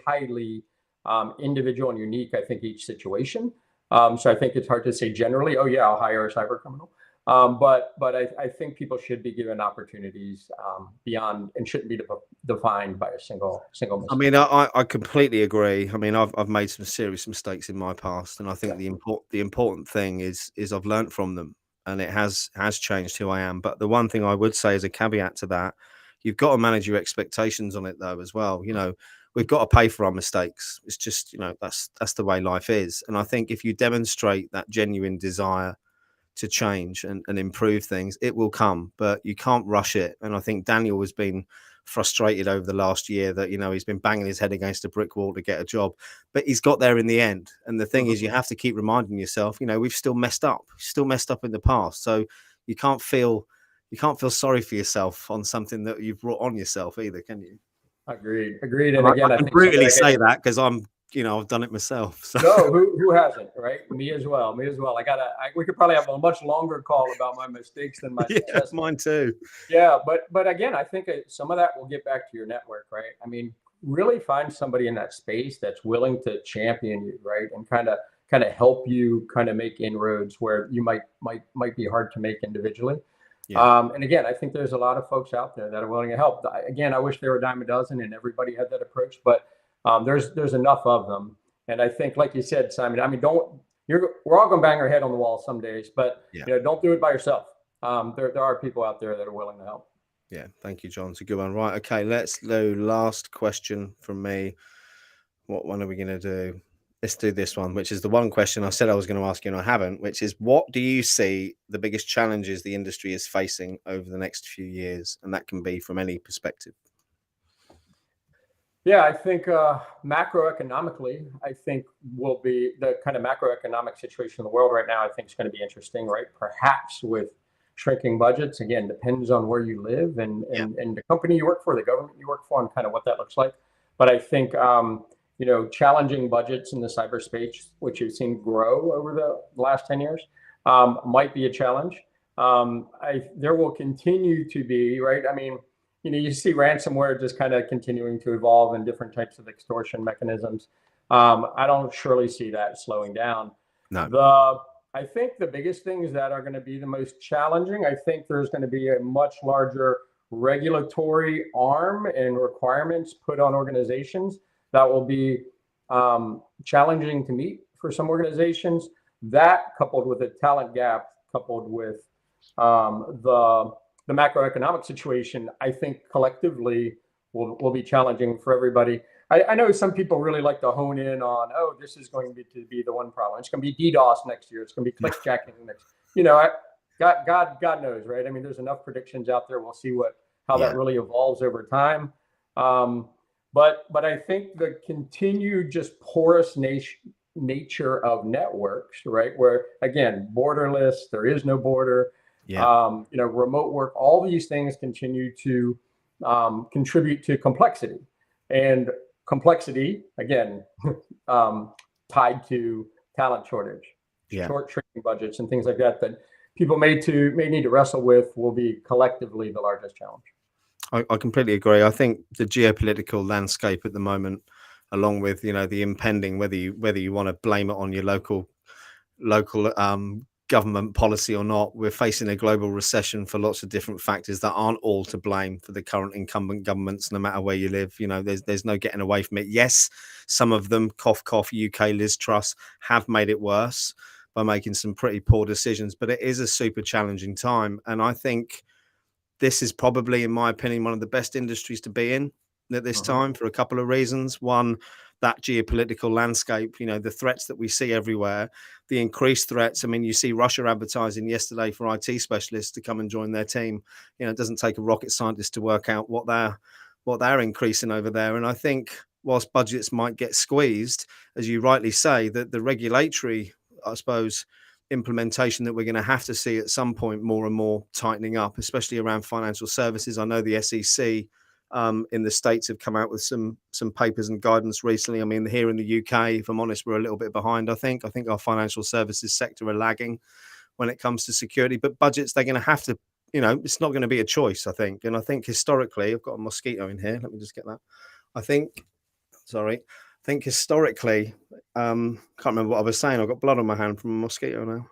individual and unique, I think, each situation. So I think it's hard to say generally, oh yeah, I'll hire a cyber criminal. But I think people should be given opportunities beyond, and shouldn't be defined by a single mistake. I mean, I completely agree. I mean, I've made some serious mistakes in my past, and I think the important thing is I've learned from them, and it has changed who I am. But the one thing I would say as a caveat to that, you've got to manage your expectations on it though as well. We've got to pay for our mistakes. It's just, that's the way life is. And I think if you demonstrate that genuine desire to change and improve things, it will come, but you can't rush it. And I think Daniel has been frustrated over the last year that, he's been banging his head against a brick wall to get a job, but he's got there in the end. And the thing is, you have to keep reminding yourself, we've still messed up in the past. So you can't feel sorry for yourself on something that you've brought on yourself either, can you? Agreed. And And again, I I can think some of brutally that say that because I've done it myself. So. No, who hasn't, right? Me as well. We could probably have a much longer call about my mistakes than my Yeah, successes. mine too. Yeah, but again, I think some of that will get back to your network, right? I mean, really find somebody in that space that's willing to champion you, right? And kind of help you kind of make inroads where you might be hard to make individually. Yeah. And again, I think there's a lot of folks out there that are willing to help. Again, I wish there were a dime a dozen and everybody had that approach, but there's enough of them. And I think, like you said, Simon, I mean, we're all gonna bang our head on the wall some days, but don't do it by yourself. There are people out there that are willing to help. Yeah, thank you, John. It's a good one. Right, okay, let's do last question from me. What one are we going to do? Let's do this one, which is the one question I said I was going to ask you and I haven't, which is, what do you see the biggest challenges the industry is facing over the next few years? And that can be from any perspective. Yeah, I think macroeconomically, I think will be the kind of macroeconomic situation in the world right now. I think is going to be interesting, right? Perhaps with shrinking budgets. Again, depends on where you live and the company you work for, the government you work for, and kind of what that looks like. But I think challenging budgets in the cyberspace, which you've seen grow over the last 10 years, might be a challenge. There will continue to be, right? I mean, you see ransomware just kind of continuing to evolve in different types of extortion mechanisms. I don't surely see that slowing down. No. I think the biggest things that are going to be the most challenging, I think there's going to be a much larger regulatory arm and requirements put on organizations that will be challenging to meet for some organizations. That, coupled with a talent gap, coupled with the macroeconomic situation, I think collectively will be challenging for everybody. I know some people really like to hone in on, this is going to be the one problem. It's going to be DDoS next year. It's going to be clickjacking next. God knows, right? I mean, there's enough predictions out there. We'll see how that really evolves over time. But I think the continued just porous nature of networks, right? Where again, borderless, there is no border. Remote work, all these things continue to contribute to complexity, and complexity again tied to talent shortage, short training budgets, and things like that people may need to wrestle with will be collectively the largest challenge. I completely agree. I think the geopolitical landscape at the moment, along with the impending, whether you want to blame it on your local government policy or not, we're facing a global recession for lots of different factors that aren't all to blame for the current incumbent governments, no matter where you live. There's no getting away from it. Yes, some of them, cough, cough, UK Liz Truss, have made it worse by making some pretty poor decisions, but it is a super challenging time. And I think this is probably, in my opinion, one of the best industries to be in at this time for a couple of reasons. One, that geopolitical landscape, the threats that we see everywhere, the increased threats. I mean, you see Russia advertising yesterday for IT specialists to come and join their team. It doesn't take a rocket scientist to work out what they're increasing over there. And I think whilst budgets might get squeezed, as you rightly say, that the regulatory, I suppose, implementation that we're going to have to see at some point more and more tightening up, especially around financial services. I know the SEC in the States have come out with some papers and guidance recently. I mean, here in the UK, if I'm honest, we're a little bit behind. I think our financial services sector are lagging when it comes to security, but budgets, they're going to have to, it's not going to be a choice, I think. And I think historically, I've got a mosquito in here. Let me just get that. I think historically, can't remember what I was saying. I've got blood on my hand from a mosquito now.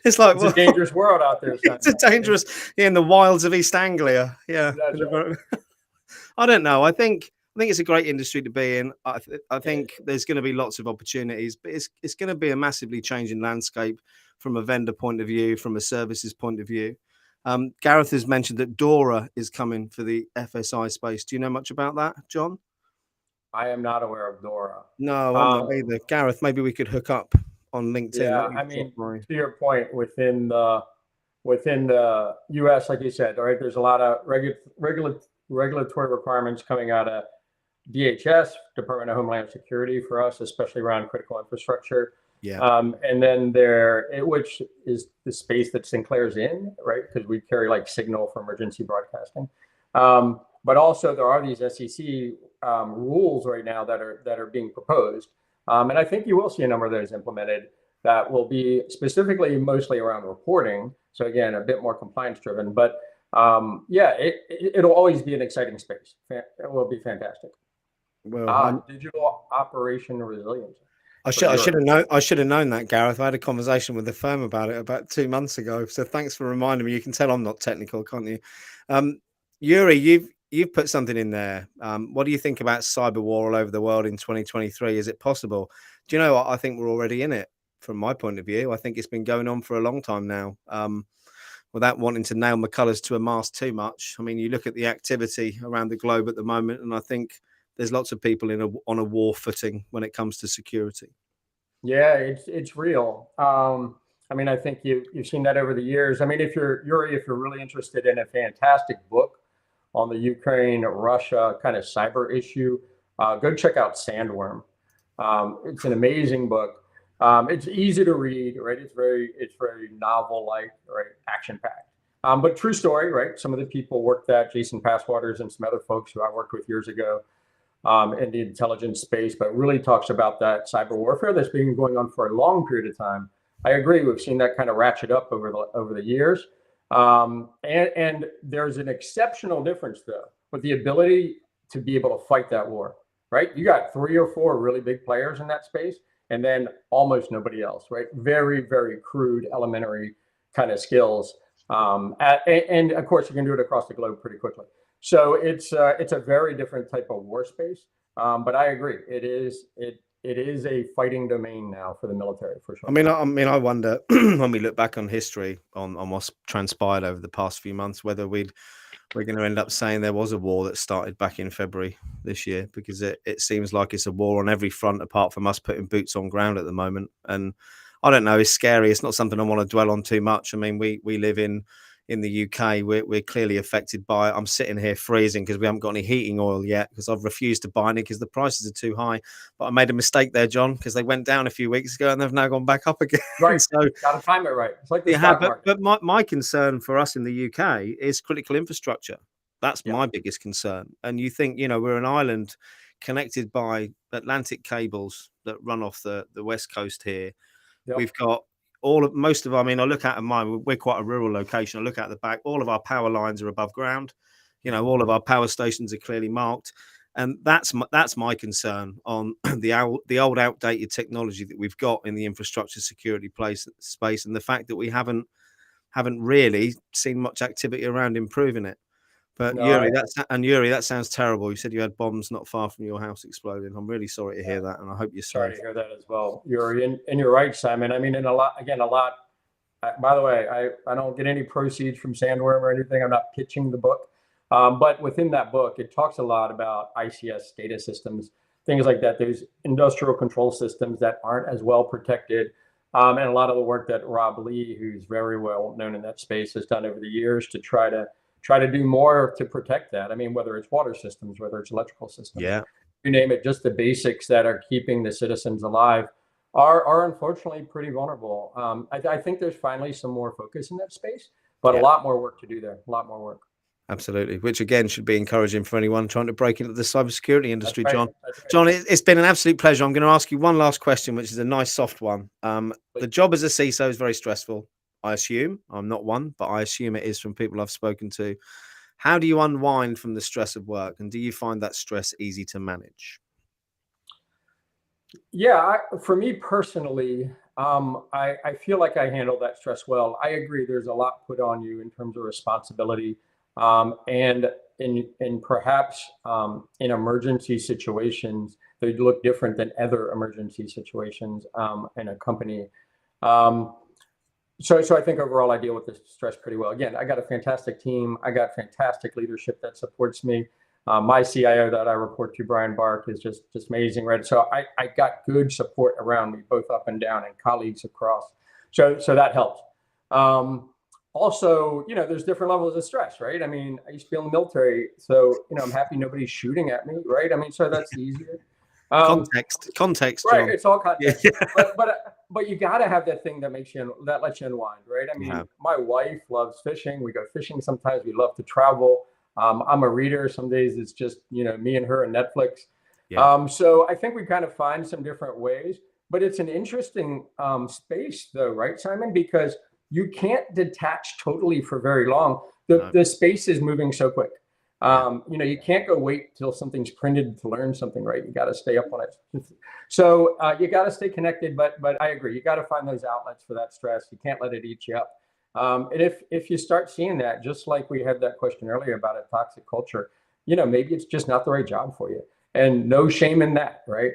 It's a dangerous world out there. It's a dangerous, in the wilds of East Anglia. Yeah. Right. I don't know. I think it's a great industry to be in. I think there's going to be lots of opportunities, but it's going to be a massively changing landscape from a vendor point of view, from a services point of view. Gareth has mentioned that DORA is coming for the FSI space. Do you know much about that, John? I am not aware of DORA. No, I'm not either. Gareth, maybe we could hook up on LinkedIn. Yeah, I mean, to your point, within the U.S., like you said, all right, there's a lot of regulatory requirements coming out of DHS, Department of Homeland Security, for us, especially around critical infrastructure. Yeah. And then which is the space that Sinclair's in, right? Because we carry like signal for emergency broadcasting. But also there are these SEC rules right now that are being proposed. And I think you will see a number of those implemented that will be specifically mostly around reporting. So again, a bit more compliance driven, but yeah, it'll always be an exciting space. It will be fantastic. Well, Digital operation resilience. I should have known that, Gareth. I had a conversation with the firm about it about 2 months ago. So thanks for reminding me. You can tell I'm not technical, can't you? Yuri, you've put something in there. What do you think about cyber war all over the world in 2023? Is it possible? Do you know what? I think we're already in it. From my point of view, I think it's been going on for a long time now. Without wanting to nail McCullers to a mast too much, I mean, you look at the activity around the globe at the moment, and I think there's lots of people on a war footing when it comes to security. Yeah, it's real. I mean, I think you've seen that over the years. I mean, if you're really interested in a fantastic book on the Ukraine-Russia kind of cyber issue, go check out Sandworm. It's an amazing book. It's easy to read, right? It's very novel-like, right? Action-packed. But true story, right? Some of the people worked at Jason Passwaters and some other folks who I worked with years ago in the intelligence space, but really talks about that cyber warfare that's been going on for a long period of time. I agree. We've seen that kind of ratchet up over the years. And there's an exceptional difference, though, with the ability to be able to fight that war, right? You got 3 or 4 really big players in that space, and then almost nobody else, right? Very, very crude, elementary kind of skills. And of course, you can do it across the globe pretty quickly. So it's a very different type of war space. But I agree, it is a fighting domain now for the military, for sure. I mean, I wonder when we look back on history, on what's transpired over the past few months, whether we're going to end up saying there was a war that started back in February this year, because it seems like it's a war on every front apart from us putting boots on ground at the moment. And I don't know, it's scary. It's not something I want to dwell on too much. I mean, we live in the UK. We're clearly affected by it. I'm sitting here freezing because we haven't got any heating oil yet, because I've refused to buy any because the prices are too high. But I made a mistake there, John, because they went down a few weeks ago and they've now gone back up again. Right. So got to time it right. It's like the stock market. But my concern for us in the UK is critical infrastructure. That's my biggest concern. And you think, we're an island connected by Atlantic cables that run off the west coast here. Yep. We've got I look out of mine, we're quite a rural location. I look out the back, all of our power lines are above ground. All of our power stations are clearly marked. And that's my concern on the old outdated technology that we've got in the infrastructure security space, and the fact that we haven't really seen much activity around improving it. But Yuri, that sounds terrible. You said you had bombs not far from your house exploding. I'm really sorry to hear that, and I hope you're sorry to hear that as well, Yuri. And you're right, Simon. I mean, a lot. By the way, I don't get any proceeds from Sandworm or anything. I'm not pitching the book, but within that book, it talks a lot about ICS data systems, things like that. There's industrial control systems that aren't as well protected, and a lot of the work that Rob Lee, who's very well known in that space, has done over the years to try to do more to protect that. I mean, whether it's water systems, whether it's electrical systems, you name it, just the basics that are keeping the citizens alive are unfortunately pretty vulnerable. I think there's finally some more focus in that space, but a lot more work to do there, a lot more work. Absolutely, which again should be encouraging for anyone trying to break into the cybersecurity industry. Right. John. John, it's been an absolute pleasure. I'm going to ask you one last question, which is a nice soft one. The job as a CISO is very stressful. I assume, I'm not one, but I assume it is from people I've spoken to. How do you unwind from the stress of work, and do you find that stress easy to manage? Yeah, for me personally, I feel like I handle that stress well. I agree. There's a lot put on you in terms of responsibility, and perhaps in emergency situations, they look different than other emergency situations in a company. So I think overall I deal with this stress pretty well. Again, I got a fantastic team. I got fantastic leadership that supports me. My CIO that I report to, Brian Bark, is just amazing, right? So I got good support around me, both up and down, and colleagues across. So that helps. Also, there's different levels of stress, right? I mean, I used to be in the military, so I'm happy nobody's shooting at me, right? I mean, so that's easier. Context, right? John. It's all context. But you got to have that thing that lets you unwind, right? I mean, my wife loves fishing. We go fishing sometimes. We love to travel. I'm a reader. Some days it's just, me and her and Netflix. Yeah. So I think we kind of find some different ways, but it's an interesting space though, right, Simon? Because you can't detach totally for very long. The space is moving so quick. You can't go wait till something's printed to learn something, right? You got to stay up on it. So you got to stay connected, but I agree. You got to find those outlets for that stress. You can't let it eat you up. And if you start seeing that, just like we had that question earlier about a toxic culture, maybe it's just not the right job for you, and no shame in that, right?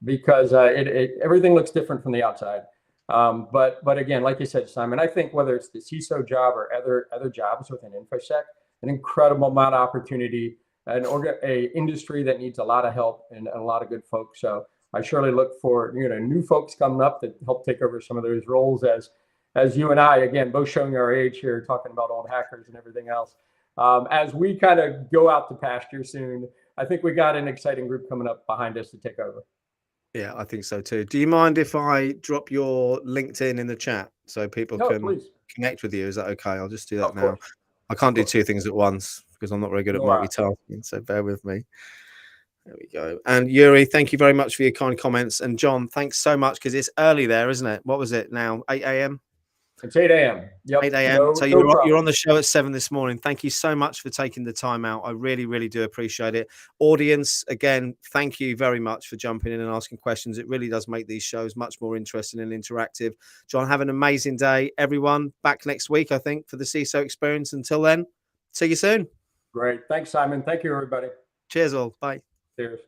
Because everything looks different from the outside. But again, like you said, Simon, I think whether it's the CISO job or other jobs within InfoSec, an incredible amount of opportunity, a industry that needs a lot of help and a lot of good folks. So I surely look for new folks coming up that help take over some of those roles, as you and I, again, both showing our age here, talking about old hackers and everything else. As we kind of go out to pasture soon, I think we got an exciting group coming up behind us to take over. Yeah, I think so too. Do you mind if I drop your LinkedIn in the chat so people can please connect with you? Is that okay? I'll just do that Of now. course. I can't do two things at once because I'm not very good at multitasking, so bear with me. There we go. And Yuri, thank you very much for your kind comments. And John, thanks so much, because it's early there, isn't it? What was it now? 8 a.m.? It's 8 a.m. Yep. 8 a.m. So you're on the show at 7 this morning. Thank you so much for taking the time out. I really, really do appreciate it. Audience, again, thank you very much for jumping in and asking questions. It really does make these shows much more interesting and interactive. John, have an amazing day. Everyone, back next week, I think, for the CISO Experience. Until then, see you soon. Great. Thanks, Simon. Thank you, everybody. Cheers all. Bye. Cheers.